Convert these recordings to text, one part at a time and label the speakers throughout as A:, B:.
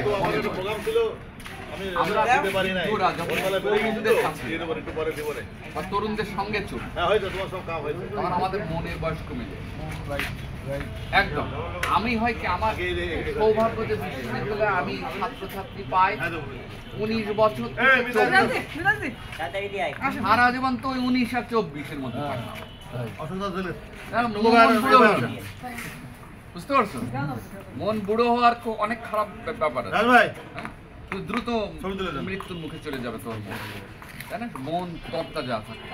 A: Programme ছিল আমরা দিতে পারি না তরুণদের সঙ্গে চল তখন আমাদের মনের বয়স কমে যায় একদম আমি হয় কি আমার সৌভাগ্য যে বিশ্ববিদ্যালয়ে আমি ছাত্রছাত্রী পাই 19 বছর সারা জীবন তো 19 আর 24 এর মধ্যে বুঝতে পারছো মন বুড়ো হওয়ার অনেক খারাপ ব্যাপার দ্রুত মৃত্যুর মুখে চলে যাবে তোর মন তাই না মন তরটা যা থাকে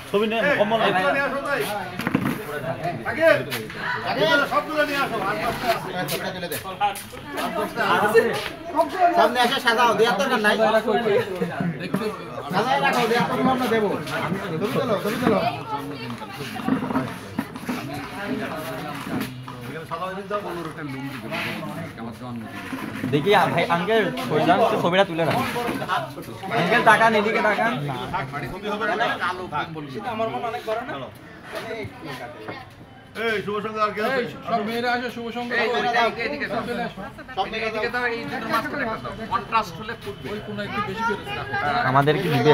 B: ছবি নেই কম্বল সামনে এসে সাজাও দেওয়ার দরকার নাই সাজায় রাখো দেওয়ার পর আমরা দেবো ছবি তোলো দেখি ভাই আঙ্কেল ছবিটা তুলে রাখ আঙ্কেল টাকা এদিকে টাকা আমার মন অনেক বড় না এই শুভ সঙ্গে আর কি আছে সব মেয়েরা আসে শুভ সঙ্গে এদিকে দাও এই দুটোর মাঝখানে একটা দাও কন্ট্রাস্ট হলে ফুটবে ওই কোন একটু বেশি করে রাখো আমাদের কি দিবে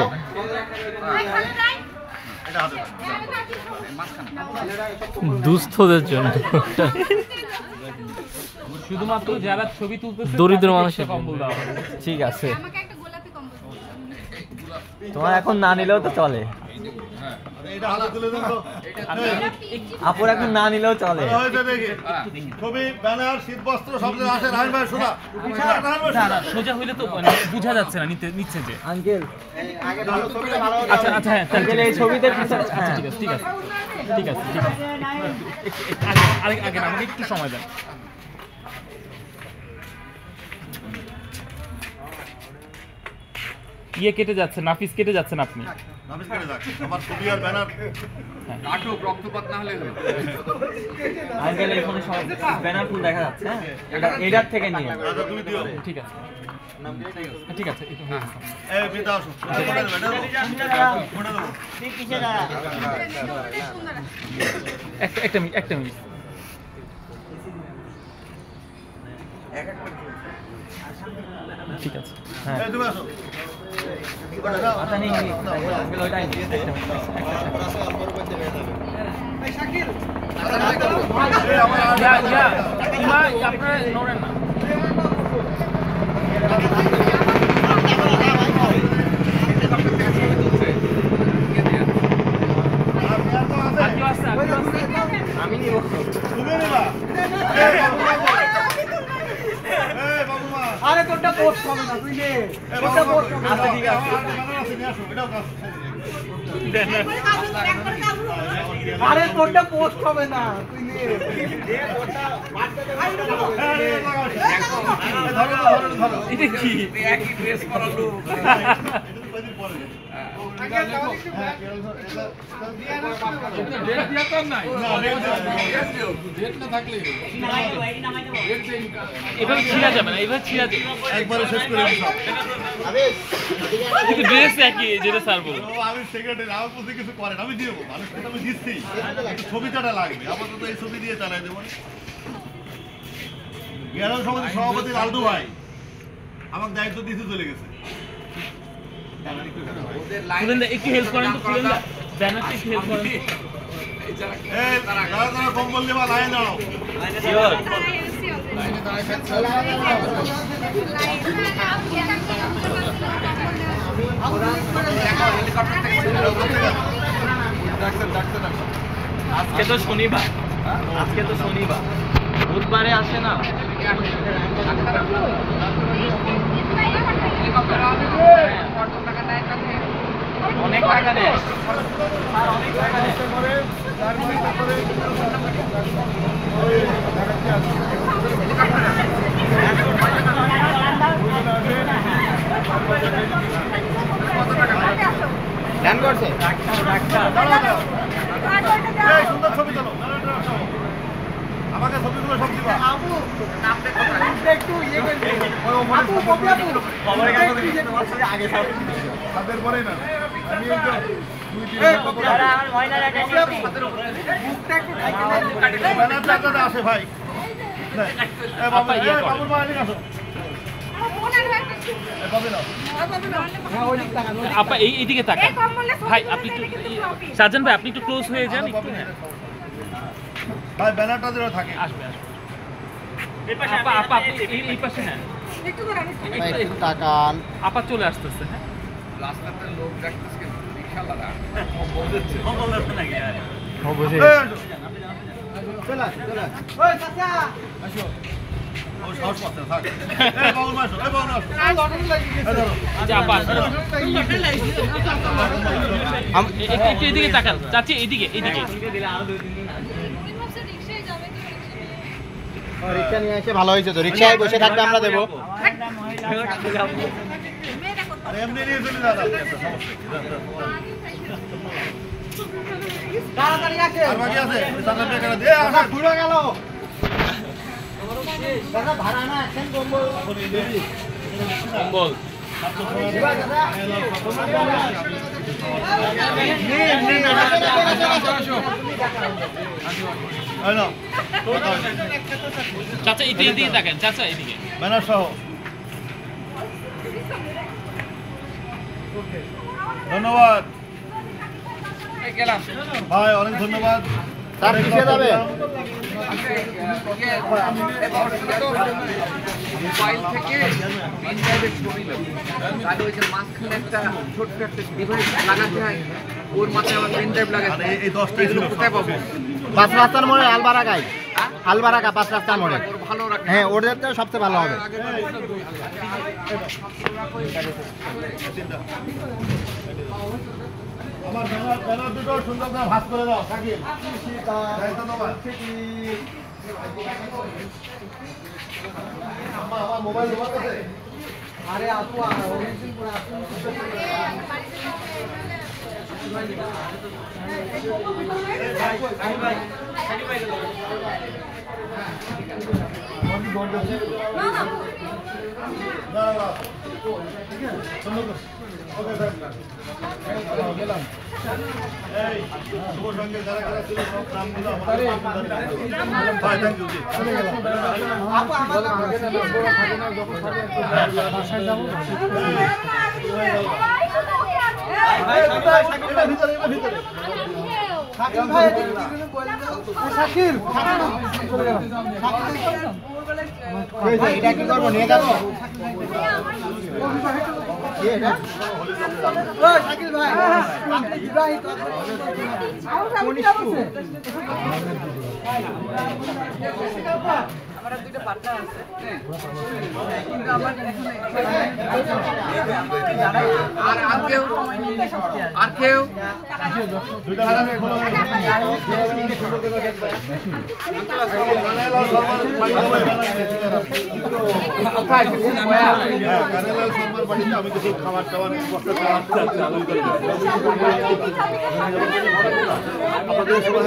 B: এটা হাতে মাঝখানে দুস্থদের জন্য শুধুমাত্র যারা ছবি তুলতেছে দরিদ্র মানুষের কম্বল দাও ঠিক আছে আমাকে একটা গোলাপি কম্বল তোমার এখন না নিলেও তো চলে এটা হাতে তুলে দেন তো আপুর এখন না নিলেও চলে হয়তো দেখি ছবি ব্যানার শীতবস্ত্র সব যে আসে রাহিন ভাই শোনা না সোজা হইলে তো বোঝা যাচ্ছে না নিচ্ছে যে আঙ্কেল আগে ভালো ছবিটা ভালো আচ্ছা আচ্ছা হ্যাঁ আঙ্কেল এই ছবিতে আচ্ছা ঠিক আছে ঠিক আছে ঠিক আছে ঠিক আছে আগে আমাকে একটু সময় দেন ইয়ে কেটে যাচ্ছে নাফিস কেটে যাচ্ছেন আপনি নাফিস কেটে যাচ্ছে আমার ছবি আর ব্যানার নাটক রক্তপাত না হলে আঙ্কেল এই ফোনে সব ব্যানার ফুল দেখা যাচ্ছে হ্যাঁ এটার থেকে নিয়ে আচ্ছা তুমি দিও ঠিক আছে ঠিক আছে এই বিদা আসো ঠিক কিসে না একটা মিনিট ঠিক আছে হ্যাঁ এই তুমি আসো আচ্ছা নেই আঙ্কেল ওইটাই এই শাকিল আপনারা নড়েন না আমি নিব তুমি নিবা আরে তোরটা পোস্ট হবে না তুই নে তোরটা পোস্ট হবে আচ্ছা ঠিক আছে নিয়ে আসো এটাও কাজ আরে তোরটা পোস্ট হবে না তুই নে ধরো এটা কি একই ড্রেস পরা লোক এভাবে ছিঁড়া যাবে না এভাবে ছিঁড়া যাবে একবারে শেষ করে কিন্তু ড্রেস একই যেটা স্যার বলল আমি সেক্রেটারি আমার বলতে কিছু করেন আমি দিয়ে দেবো আমি দিচ্ছি ছবিটা লাগবে আপাতত এই ছবি দিয়ে চালাই দেবো গেরাম সমিতির সভাপতি লালটু ভাই আমাকে দায়িত্ব দিতে চলে গেছে একটু হেল্প করেন তো খুলেন না ব্যানারটা একটু হেল্প করেন এই যারা কম্বল নেবা লাইন দাও শিওর লাইনে দাঁড়ায় থাকছে আজকে তো শনিবার বুধবারে আসে না অনেক টাকা দেয় অনেক টাকা দেয়
C: ধ্যান করছে
D: সুন্দর ছবি তোলো আমাকে ছবিগুলো সব দিবা তাদের পরে না আমি আসে ভাই বাবুর মা আসো
E: আপা এইদিকে তাকান ভাই, আপনি একটু সাজান ভাই, আপনি একটু ক্লোজ হয়ে যান একটু।
D: ভাই ব্যানারটা যেন থাকে
E: আসবে আসবে। আপা আপা আপনি এই পাশে হ্যাঁ
C: একটু তাকান
E: আপা চলে আসতেছে। হ্যাঁ
A: রাস্তাতে লোক দেখতেছে রিকশাওয়ালা
E: একটু এদিকে তাকান চাচি, এদিকে এদিকে।
C: রিক্সা নিয়ে এসে ভালো হয়েছে তো, রিক্সায় বসে থাকবে আমরা দেবো।
D: এমনি নিয়ে চলে যান
C: তাড়াতাড়ি আসে
D: আর বাকি আছে সামনে টাকা দিয়ে আসা
C: ঘুরে গেল ভাড়া না এখন কম্বল
E: কম্বল চাচা এদিকে তাকান, চাচা এদিকে
D: ব্যানার সহ ধন্যবাদ
A: গেলাম
D: ভাই, অনেক ধন্যবাদ।
C: তার পিছিয়ে যাবে
A: মোবাইল থেকে পেন ড্রাইভের ছবি নেব, তাহলে ওই যে মাঝখানে একটা ছোট্ট একটা ডিভাইস লাগাতে হয়, ওর মাথায় আমার পেন ড্রাইভ লাগাতে হয়।
D: এই 10টাই
A: এগুলো কোথায় পাবো?
C: 5 রাস্তার মোড়ে আলবারাগায়, আলবারাগা 5 রাস্তার মোড়ে।
A: ওর ভালো রাখে।
C: হ্যাঁ, ওদের তো সবচেয়ে ভালো হবে।
D: আমার ব্যানার দুটো সুন্দর করে ভাঁজ করে দাও সাকিব। ধন্যবাদ। আমার মোবাইল তোমার কাছে?
C: আরে আপু অনেকদিন পরে আপনি
D: এই শুভ সঙ্গে যারা যারা ছিল সব নামগুলো আমার ভাই, থ্যাংক ইউ জি।
C: এটা কি করবো, নিয়ে যাবো?
A: আমার দুইটা পার্টনার আছে, কিন্তু আমার আর কেউ আর কেউ
D: কানালাল শর্মার বাড়িতে আমি কিছু খাবার টাবার বস্তা আপনাদের সবাই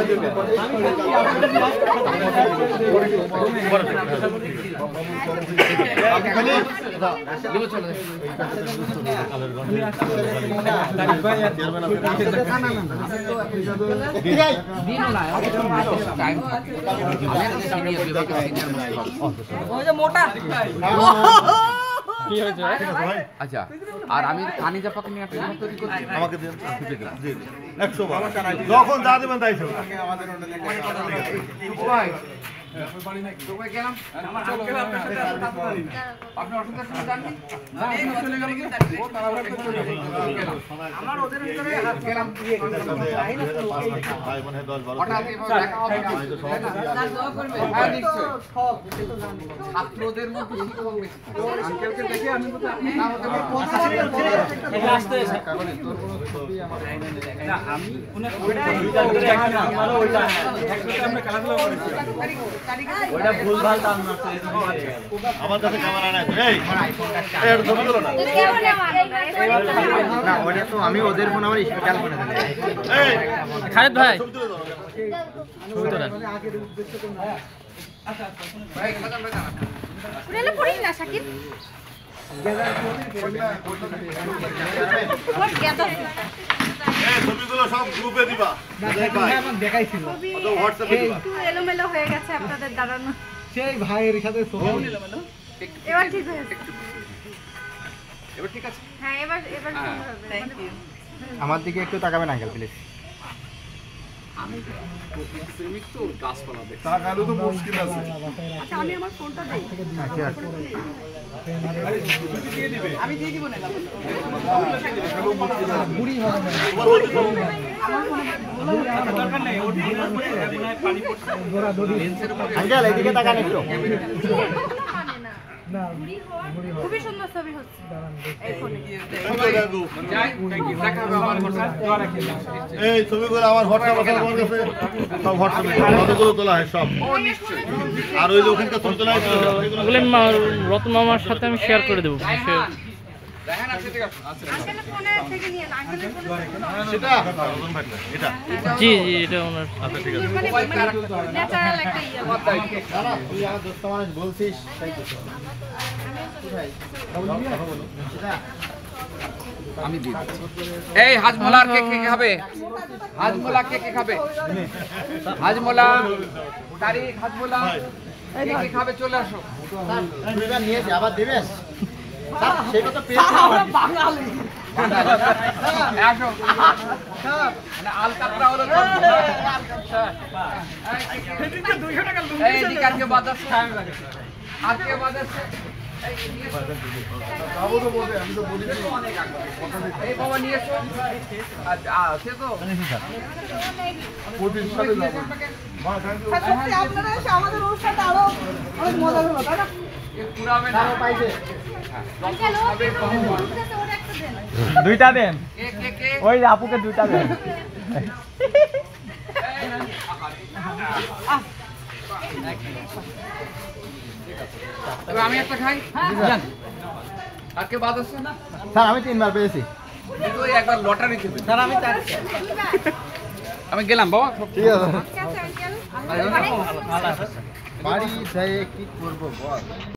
A: আচ্ছা, আর আমি কানি জাপাকে নিয়ে একটা তৈরি করছি।
D: আমাকে দিন, জি 100 বার যখন যা দেবেন তাই সব।
A: ভাই সবাই গেলাম, আপনি অসুবিধা শুনে যাননি? আমার ওদের ভিতরে গেলাম,
D: ভাই মনে হয় 10-12
A: হঠাৎ এভাবে দেখা হবে না। হ্যাঁ, নিশ্চয়ই। ছাত্রদের মধ্যে শিক্ষক বেশি। আঙ্কেলকে দেখে আমি বলতে আপনি না হতে পারেন।
B: ওটা ভুলভাল টান মারছে
D: আমার কাছে ক্যামেরা নাই এই এর ছবি তুলো না
C: না ওটা তো আমি ওদের ফোন আমার স্পেশাল ফোনে দিলে
D: এই
E: খালেদ ভাই
D: ছবি তুলে দাও
E: ছবি তোলেন।
A: ভাই খাজান ভাই জানা
F: উড়ালে পড়িস না শাকিব ওর গেদা
D: এই ছবিগুলো সব গ্রুপে দিবা
C: দেখাইছিল
F: ছবি
D: তো হোয়াটসঅ্যাপে দিবা
F: একটু এলোমেলো হয়ে গেছে আপনাদের দাঁড়ানো
C: সেই ভাইয়ের সাথে
F: এবার ঠিক হয়েছে
A: এবার ঠিক আছে
F: হ্যাঁ এবার সুন্দর হবে
C: আমার দিকে একটু তাকাবেন আঙ্কেল প্লিজ
A: প্রেমিক তো গাছপালা দেখে
D: টাকারও তো মুশকিল আছে
F: আচ্ছা আমি আমার ফোনটা দেই আমি দিয়ে দিব না
C: আঙ্কেল এইদিকে তাকান একটু
F: খুবই সুন্দর ছবি হচ্ছে এই ফোনে
A: যাই দেখা হবে আমার
D: এই ছবিগুলো আমার হোয়াটসঅ্যাপ আছে আমার কাছে সব হোয়াটসঅ্যাপে কতগুলো তোলা হয় সব
A: ও নিশ্চয়ই
D: আর ওই যে ওখানকার ছবি তোলা হয়
E: ওগুলো রতন মামার সাথে আমি শেয়ার করে দেবো
A: রায়হান আছে ঠিক আছে আচ্ছা
F: আঙ্কেলের ফোনে থেকে নিয়ে আঙ্কেলের ফোনে
D: সেটা রতন ভাই না, এটা
E: জি জি এটা ওনার
D: আচ্ছা ঠিক আছে
F: মানে ন্যাচারাল একটা ইয়ে
A: তোমার দায়িত্ব
C: দাদা তুই আমার দোস্ত মানুষ বলছিস তাই তো
A: আমি দিই এই হাজমোলা আর কে কে খাবে হাজমোলা কে কে খাবে হাজমোলা তারিখ হাজমোলা কে কে খাবে চলে আসো
C: তুই নিয়েছে আবার দিবেন সেটা তো পেয়েছি
A: আসো মানে আলকাতরা হলো এই দিকে আজকে বাজার আজকে বাজার এই বাবা নিয়ে এসো আচ্ছা আছে তো
G: আপনারা এসে আমাদের অনুষ্ঠানটা আরো অনেক মজার হলো তাই না?
A: পুরাবে না পাইছে
F: আঙ্কেল ও ওটা একটা দেন
B: দুইটা দেন
A: কে কে কে
B: ওই যে আপুকে দুইটা দেন
A: তবে আমি একটা খাই আর কে বাদ আছে না
C: স্যার আমি 3 বার পেয়েছি
A: কিন্তু ওই একবার লটারি খেতে
C: স্যার আমি
A: আমি গেলাম বাবা
C: ঠিক আছে
F: ঠিক আছে আঙ্কেল
C: বাড়ি যাই কি করবো বল